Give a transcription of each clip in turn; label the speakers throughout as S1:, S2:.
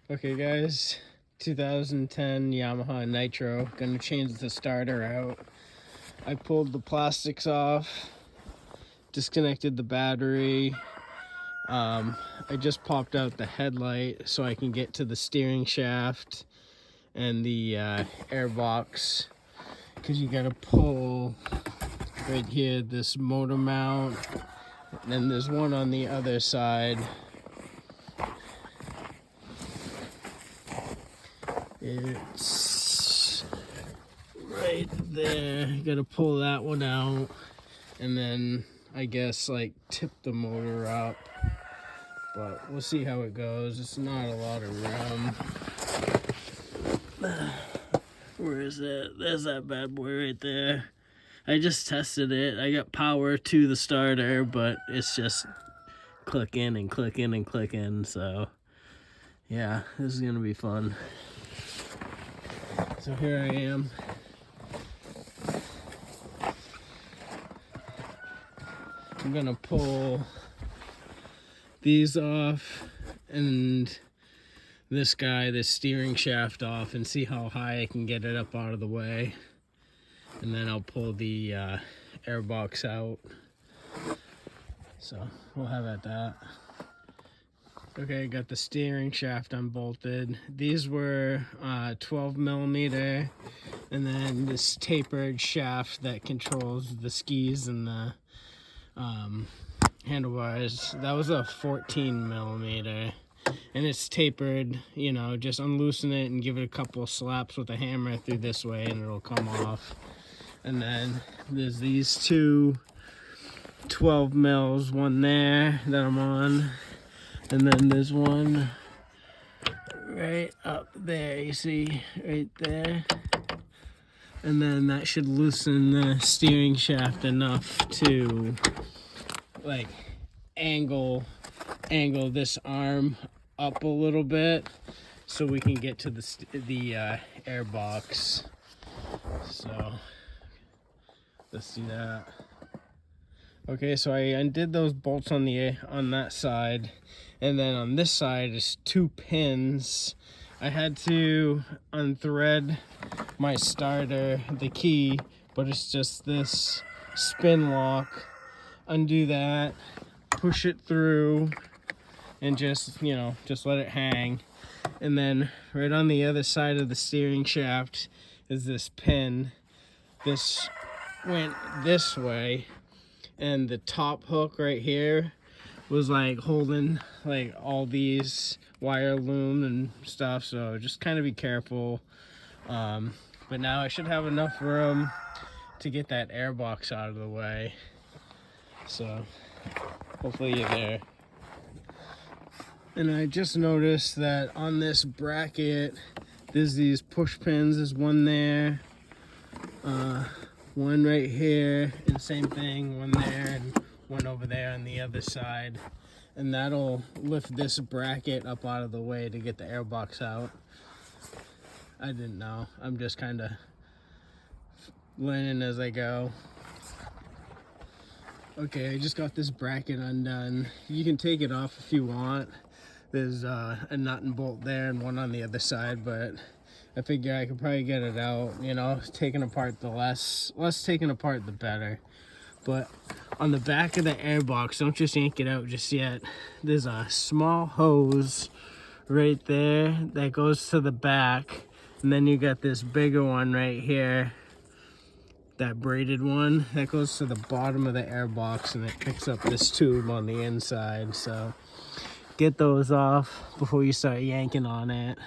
S1: Okay guys, 2010 Yamaha Nitro, gonna change the starter out. I pulled the plastics off, disconnected the battery. I just popped out the headlight so I can get to the steering shaft and the air box, because you gotta pull right here this motor mount, and then there's one on the other side. It's right there. You gotta pull that one out, and then I guess like tip the motor up, but we'll see how it goes. It's not a lot of room. Where is it? There's that bad boy right there. I just tested it. I got power to the starter, but it's just clicking and clicking and clicking. So yeah, this is gonna be fun. So here I am. I'm gonna pull these off and this steering shaft off, and see how high I can get it up out of the way. And then I'll pull the air box out. So we'll have at that. Okay, got the steering shaft unbolted. These were 12 millimeter, and then this tapered shaft that controls the skis and the handlebars, that was a 14 millimeter, and it's tapered. You know, just unloosen it and give it a couple of slaps with a hammer through this way and it'll come off. And then there's these two 12 mils, one there that I'm on, and then there's one right up there, you see, right there. And then that should loosen the steering shaft enough to like angle this arm up a little bit so we can get to the air box. So let's do that. Okay, so I undid those bolts on that side, and then on this side is two pins. I had to unthread my starter, the key, but it's just this spin lock. Undo that, push it through, and just let it hang. And then right on the other side of the steering shaft is this pin. This went this way, and the top hook right here was like holding like all these wire loom and stuff, so just kind of be careful. But now I should have enough room to get that air box out of the way, so hopefully you're there. And I just noticed that on this bracket there's these push pins. There's one there, one right here, and same thing, one there and one over there on the other side. And that'll lift this bracket up out of the way to get the air box out. I didn't know. I'm just kind of learning as I go. Okay, I just got this bracket undone. You can take it off if you want. There's a nut and bolt there and one on the other side, but I figure I could probably get it out. You know, taking apart the less taken apart the better. But on the back of the air box, don't just yank it out just yet. There's a small hose right there that goes to the back, and then you got this bigger one right here, that braided one that goes to the bottom of the air box, and it picks up this tube on the inside. So get those off before you start yanking on it.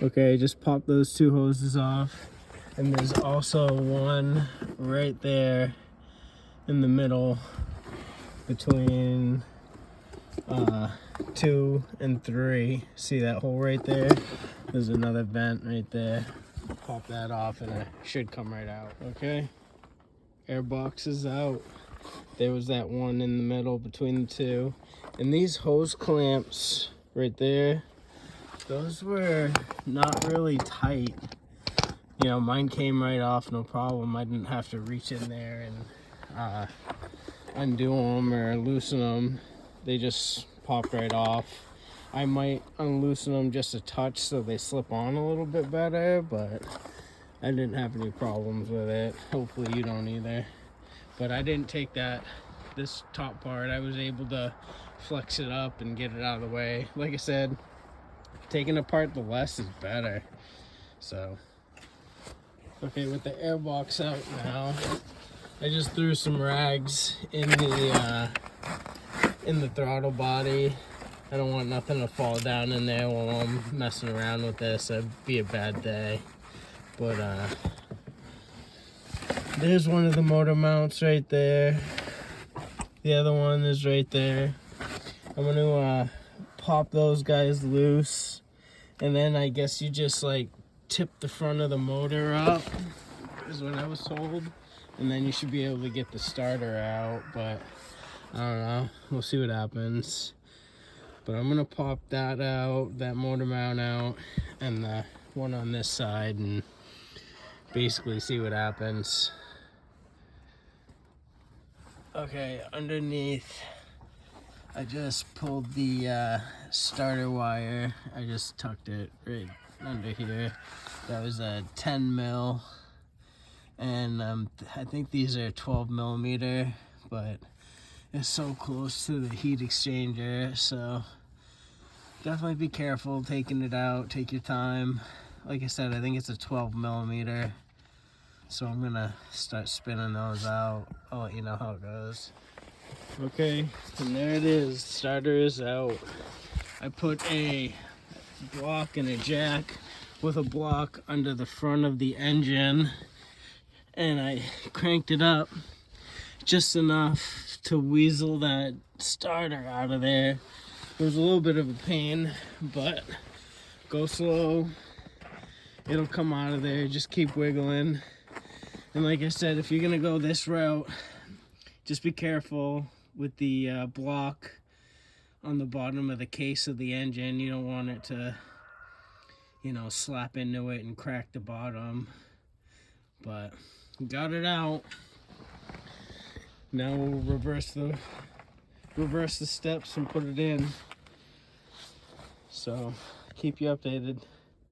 S1: Okay, just pop those two hoses off. And there's also one right there in the middle between 2 and 3. See that hole right there? There's another vent right there. Pop that off and it should come right out. Okay, air box is out. There was that one in the middle between the two. And these hose clamps right there, those were not really tight. You know, mine came right off, no problem. I didn't have to reach in there and undo them or loosen them. They just popped right off. I might unloosen them just a touch so they slip on a little bit better, but I didn't have any problems with it. Hopefully you don't either. But I didn't take this top part. I was able to flex it up and get it out of the way. Like I said, taking apart the less is better. So, okay, with the airbox out now, I just threw some rags in the throttle body. I don't want nothing to fall down in there while I'm messing around with this. That'd be a bad day. But there's one of the motor mounts right there. The other one is right there. I'm gonna pop those guys loose, and then I guess you just like tip the front of the motor up, is what I was told, and then you should be able to get the starter out. But I don't know, we'll see what happens. But I'm gonna pop that out, that motor mount out, and the one on this side, and basically see what happens. Okay, underneath, I just pulled the starter wire. I just tucked it right under here. That was a 10 mil, and I think these are 12 millimeter, but it's so close to the heat exchanger, so definitely be careful taking it out. Take your time. Like I said, I think it's a 12 millimeter. So I'm gonna start spinning those out. I'll let you know how it goes. Okay, and there it is. Starter is out. I put a block and a jack with a block under the front of the engine, and I cranked it up just enough to weasel that starter out of there. It was a little bit of a pain, but go slow. It'll come out of there. Just keep wiggling. And like I said, if you're gonna go this route, just be careful with the block on the bottom of the case of the engine. You don't want it to, you know, slap into it and crack the bottom. But got it out. Now we'll reverse the steps and put it in. So keep you updated.